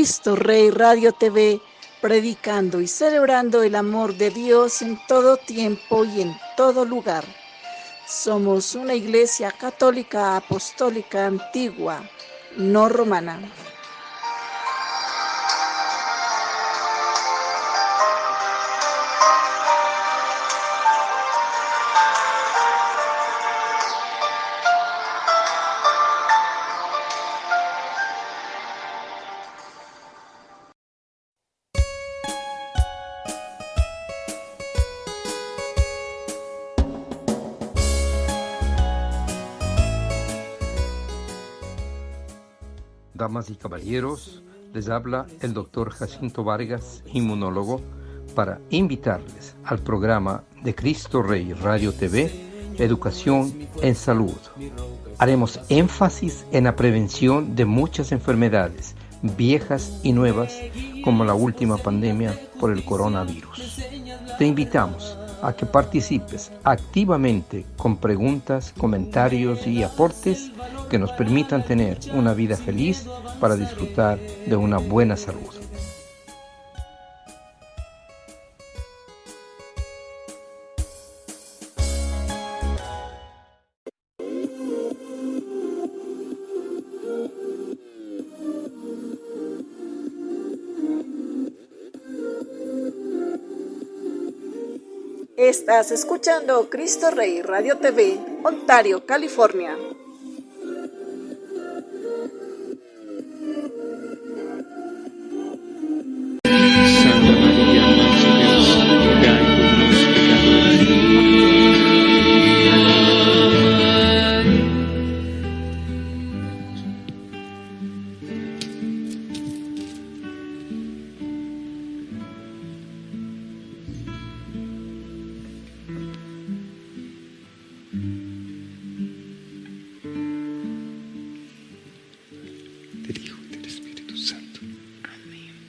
Cristo Rey Radio TV, predicando y celebrando el amor de Dios en todo tiempo y en todo lugar. Somos una iglesia católica apostólica antigua, no romana. Damas y caballeros, les habla el doctor Jacinto Vargas, inmunólogo, para invitarles al programa de Cristo Rey Radio TV, Educación en Salud. Haremos énfasis en la prevención de muchas enfermedades, viejas y nuevas, como la última pandemia por el coronavirus. Te invitamos a que participes activamente con preguntas, comentarios y aportes que nos permitan tener una vida feliz para disfrutar de una buena salud. Estás escuchando Cristo Rey Radio TV, Ontario, California. Santa María, Madre de Dios, ruega por los pecadores. Del Hijo y del Espíritu Santo. Amén.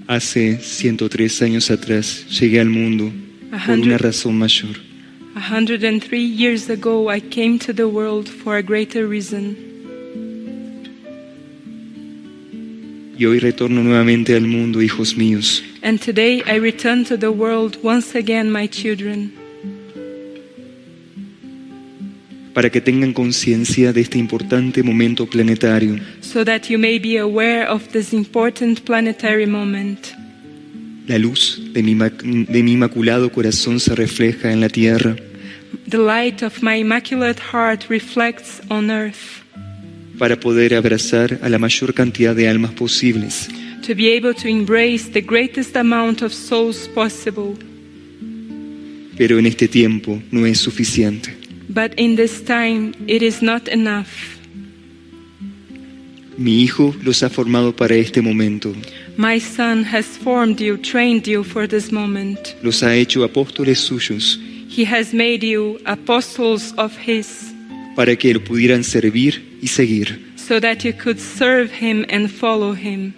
Hace 103 años atrás llegué al mundo por una razón mayor. 103 years ago, I came to the world for a greater reason. Y hoy retorno nuevamente al mundo, hijos míos, And today I return to the world once again, my children, para que tengan conciencia de este importante momento planetario, so that you may be aware of this important planetary moment. La luz de mi inmaculado corazón se refleja en la tierra The light of my immaculate heart reflects on earth, para poder abrazar a la mayor cantidad de almas posibles. to be able to embrace the greatest amount of souls possible. Pero en este tiempo no es suficiente. But in this time, it is not enough. Mi Hijo los ha formado para este momento. My Son has formed you, trained you for this moment. Los ha hecho apóstoles suyos He has made you apostles of His, para que lo pudieran servir y seguir. so that you could serve Him and follow Him.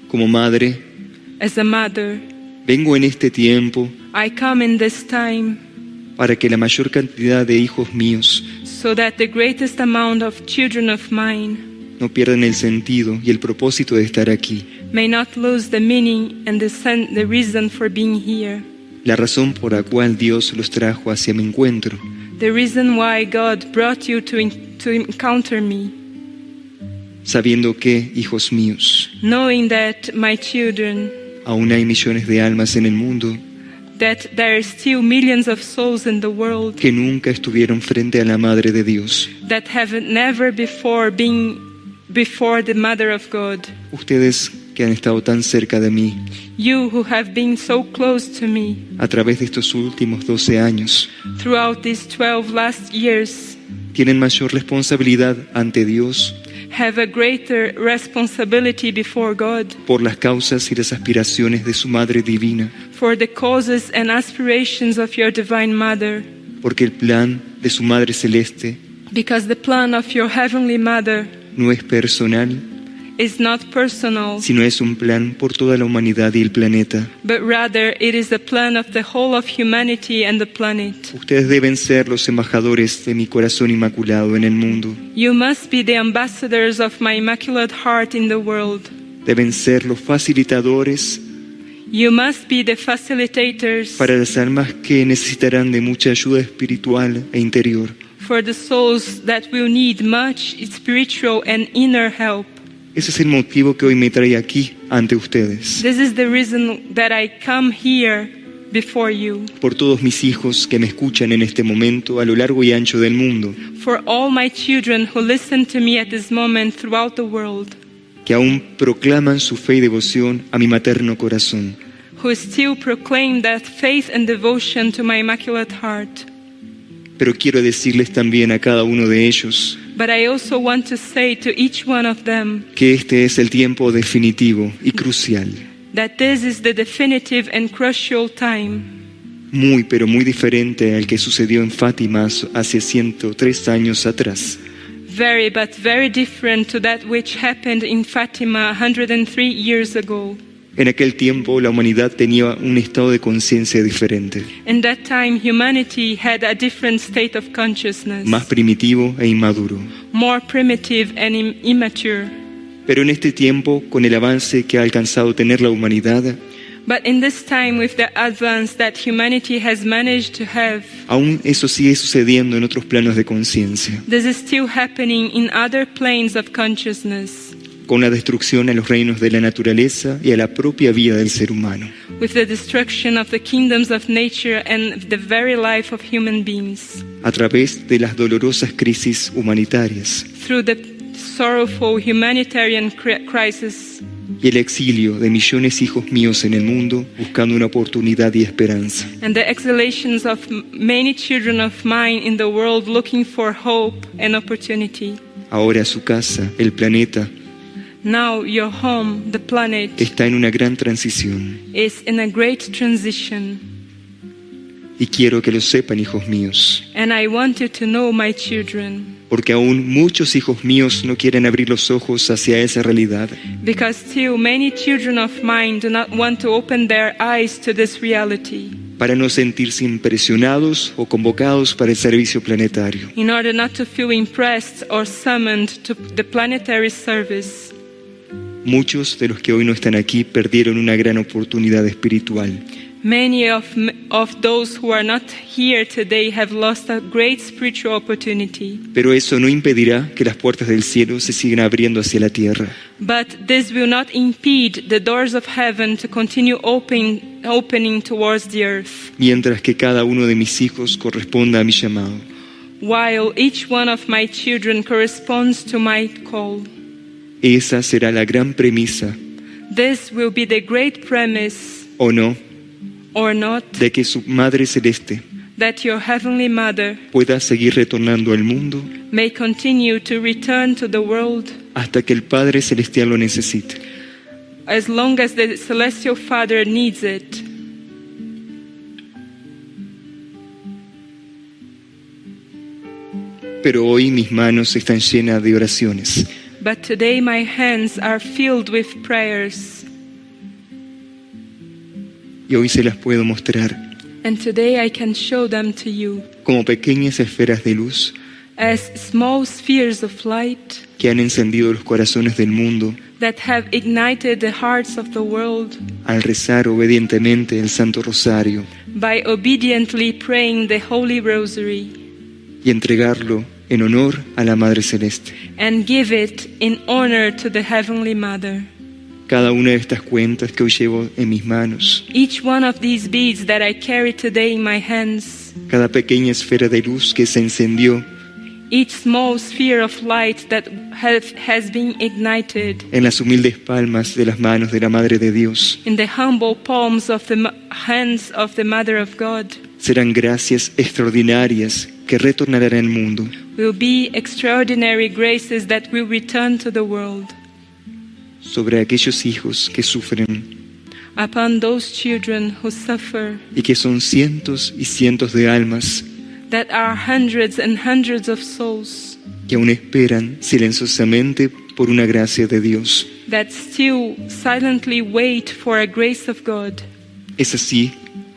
Como madre, As a mother, vengo en este tiempo I come in this time para que la mayor cantidad de hijos míos so that the greatest amount of children of mine no pierdan el sentido y el propósito de estar aquí. may not lose the meaning and the reason for being here. La razón por la cual Dios los trajo hacia mi encuentro, The reason why God brought you to encounter me, sabiendo que, hijos míos, knowing that, my children, aún hay millones de almas en el mundo that there are still millions of souls in the world que nunca estuvieron frente a la Madre de Dios. that have never before been before the Mother of God. Ustedes que que han estado tan cerca de mí you who have been so close to me a través de estos últimos 12 años, throughout these 12 last years, tienen mayor responsabilidad ante Dios have a greater responsibility before God por las causas y las aspiraciones de su Madre Divina, for the causes and aspirations of your Divine Mother, porque el plan de su Madre Celeste because the plan of your Heavenly Mother no es personal, is not personal, sino es un plan por toda la humanidad y el planeta. but rather it is the plan of the whole of humanity and the planet. Ustedes deben ser los embajadores de mi corazón inmaculado en el mundo. You must be the ambassadors of my Immaculate Heart in the world. Deben ser los facilitadores You must be the facilitators para las almas que necesitarán de mucha ayuda espiritual e interior. for the souls that will need much spiritual and inner help. Ese es el motivo que hoy me trae aquí ante ustedes. This is the reason that I come here before you. Por todos mis hijos que me escuchan en este momento a lo largo y ancho del mundo, For all my children who listen to me at this moment throughout the world, que aún proclaman su fe y devoción a mi materno corazón. who still proclaim that faith and devotion to my Immaculate Heart. Pero quiero decirles también a cada uno de ellos But I also want to say to each one of them que este es el tiempo definitivo y crucial, that this is the definitive and crucial time, muy pero muy diferente al que sucedió en Fátima hace 103 años atrás. but very different to that which happened in Fatima 103 years ago. En aquel tiempo la humanidad tenía un estado de conciencia diferente, In that time, humanity had a different state of consciousness, más primitivo e inmaduro. more primitive and immature. Pero en este tiempo, con el avance que ha alcanzado tener la humanidad, But in this time, with the advance that humanity has managed to have, aún eso sigue sucediendo en otros planos de conciencia, this is still happening in other planes of consciousness, con la destrucción a los reinos de la naturaleza y a la propia vida del ser humano. with the destruction of the kingdoms of nature and the very life of human beings, A través de las dolorosas crisis humanitarias through the sorrowful humanitarian crisis y el exilio de millones de hijos míos en el mundo buscando una oportunidad y esperanza. and the exhalations of many children of mine in the world looking for hope and opportunity. Ahora su casa, el planeta, Now your home, the planet, está en una gran transición. is in a great transition. Y quiero que lo sepan, hijos míos, And I want you to know, my children, porque aún muchos hijos míos no quieren abrir los ojos hacia esa realidad. because still many children of mine do not want to open their eyes to this reality, Para no sentirse impresionados o convocados para el servicio planetario. in order not to feel impressed or summoned to the planetary service. Muchos de los que hoy no están aquí perdieron una gran oportunidad espiritual. Many of those who are not here today have lost a great spiritual opportunity. Pero eso no impedirá que las puertas del cielo se sigan abriendo hacia la tierra. But this will not impede the doors of heaven to continue opening towards the earth, Mientras que cada uno de mis hijos corresponda a mi llamado. while each one of my children corresponds to my call. Esa será la gran premisa, This will be the great premise, o no, or not, de que su Madre Celeste that your Heavenly Mother pueda seguir retornando al mundo may continue to return to the world hasta que el Padre Celestial lo necesite. as long as the Celestial Father needs it. Pero hoy mis manos están llenas de oraciones. But today my hands are filled with prayers, Y hoy se las puedo mostrar and today I can show them to you como pequeñas esferas de luz as small spheres of light que han encendido los corazones del mundo that have ignited the hearts of the world al rezar obedientemente el Santo Rosario by obediently praying the Holy Rosary y entregarlo en honor a la Madre Celeste. and give it in honor to the Heavenly Mother. Cada una de estas cuentas que hoy llevo en mis manos, Each one of these beads that I carry today in my hands, cada pequeña esfera de luz que se encendió each small sphere of light that has been ignited en las humildes palmas de las manos de la Madre de Dios. in the humble palms of the hands of the Mother of God Serán gracias extraordinarias que retornarán al mundo. will be extraordinary graces that will return to the world Sobre aquellos hijos que sufren upon those children who suffer, y que son cientos y cientos de almas that are hundreds and hundreds of souls que aún esperan silenciosamente por una gracia de Dios. that still silently wait for a grace of God. Es así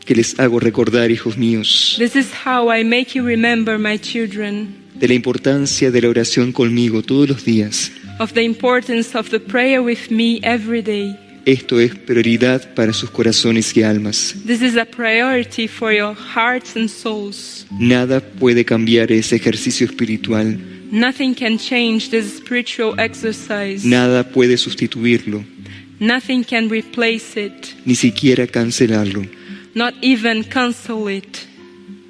que les hago recordar, hijos míos, This is how I make you remember, my children, de la importancia de la oración conmigo todos los días. of the importance of the prayer with me every day. Esto es prioridad para sus corazones y almas. This is a priority for your hearts and souls. Nada puede cambiar ese ejercicio espiritual. Nothing can change this spiritual exercise. Nada puede sustituirlo, Nothing can replace it, ni siquiera cancelarlo. not even cancel it.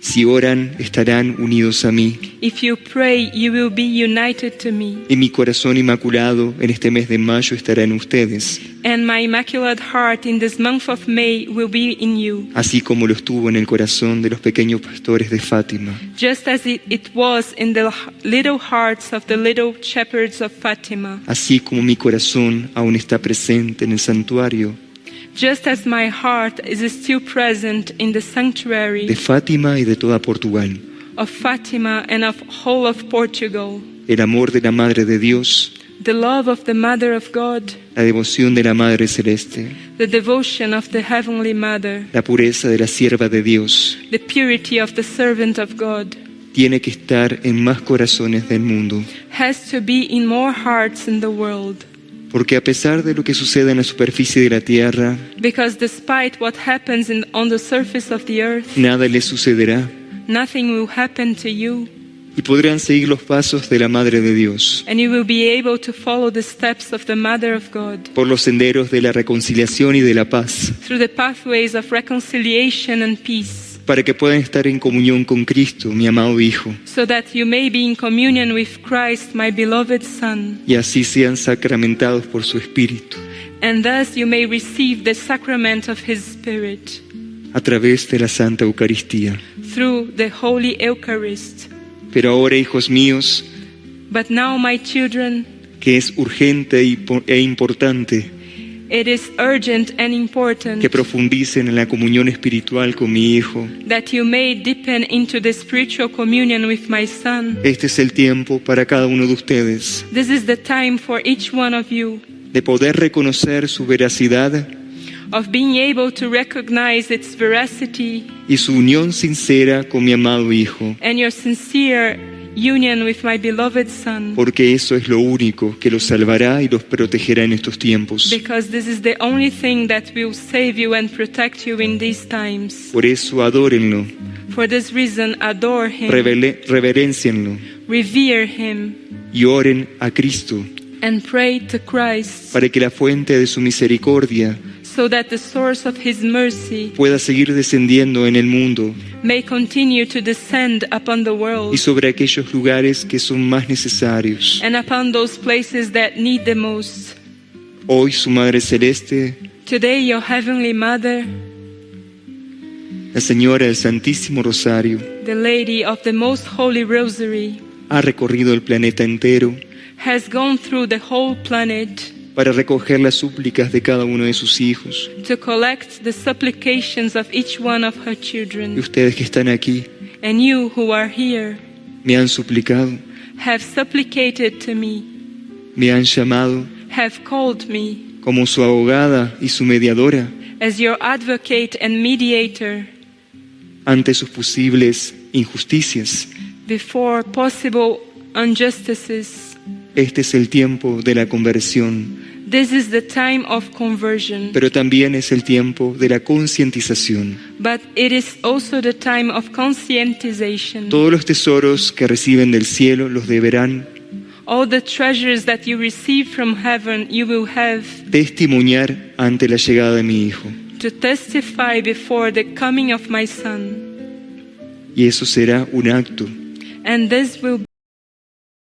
Si oran, estarán unidos a mí. If you pray, you will be united to me, Y mi corazón inmaculado en este mes de mayo estará en ustedes, and my immaculate heart in this month of May will be in you, así como lo estuvo en el corazón de los pequeños pastores de Fátima. just as it was in the little hearts of the little shepherds of Fatima, Así como mi corazón aún está presente en el santuario just as my heart is still present in the de sanctuary Fátima y de toda Portugal. of Fatima and of whole of Portugal. El amor de la Madre de Dios, The love of the Mother of God, la devoción de la Madre Celeste, the devotion of the Heavenly Mother, la pureza de la sierva de Dios, the purity of the servant of God, tiene que estar en más corazones del mundo. has to be in more hearts in the world. Porque a pesar de lo que sucede en la superficie de la tierra, Because despite what happens on the surface of the earth, nada les sucederá nothing will happen to you, y podrán seguir los pasos de la Madre de Dios and you will be able to follow the steps of the Mother of God por los senderos de la reconciliación y de la paz, through the pathways of reconciliation and peace, para que puedan estar en comunión con Cristo, mi amado Hijo, so that you may be in communion with Christ, my beloved Son, y así sean sacramentados por su Espíritu, and thus you may receive the sacrament of His Spirit a través de la Santa Eucaristía. through the Holy Eucharist. Pero ahora, hijos míos, But now, my children, que es urgente e importante it is urgent and important que profundicen en la comunión espiritual con mi Hijo. that you may deepen into the spiritual communion with my Son. Este es el tiempo para cada uno de ustedes This is the time for each one of you de poder reconocer su veracidad of being able to recognize its veracity y su unión sincera con mi amado Hijo, and your sincere union with my beloved Son, porque eso es lo único que los salvará y los protegerá en estos tiempos. because this is the only thing that will save you and protect you in these times. Por eso adórenlo, For this reason, adore Him, reverencienlo revere Him, y oren a Cristo and pray to Christ, para que la fuente de su misericordia so that the source of His mercy pueda seguir descendiendo en el mundo may continue to descend upon the y world sobre aquellos lugares que son más necesarios. and upon those places that need the most. Hoy su Madre Celeste, Today, your Heavenly Mother, la Señora del Santísimo Rosario, the Lady of the Most Holy Rosary, ha recorrido el planeta entero has gone through the whole planet para recoger las súplicas de cada uno de sus hijos. to collect the supplications of each one of her Y children. ustedes que están aquí And you who are here me han suplicado, have supplicated to me, me han llamado have called me como su abogada y su mediadora as your advocate and mediator ante sus posibles injusticias. before possible injustices. Este es el tiempo de la conversión, This is the time of conversion, pero también es el tiempo de la concientización. but it is also the time of conscientization. Todos los tesoros que reciben del cielo los deberán All the treasures that you receive from heaven, you will have testimoniar ante la llegada de mi Hijo. to testify before the coming of my Son. Y eso será un acto And this will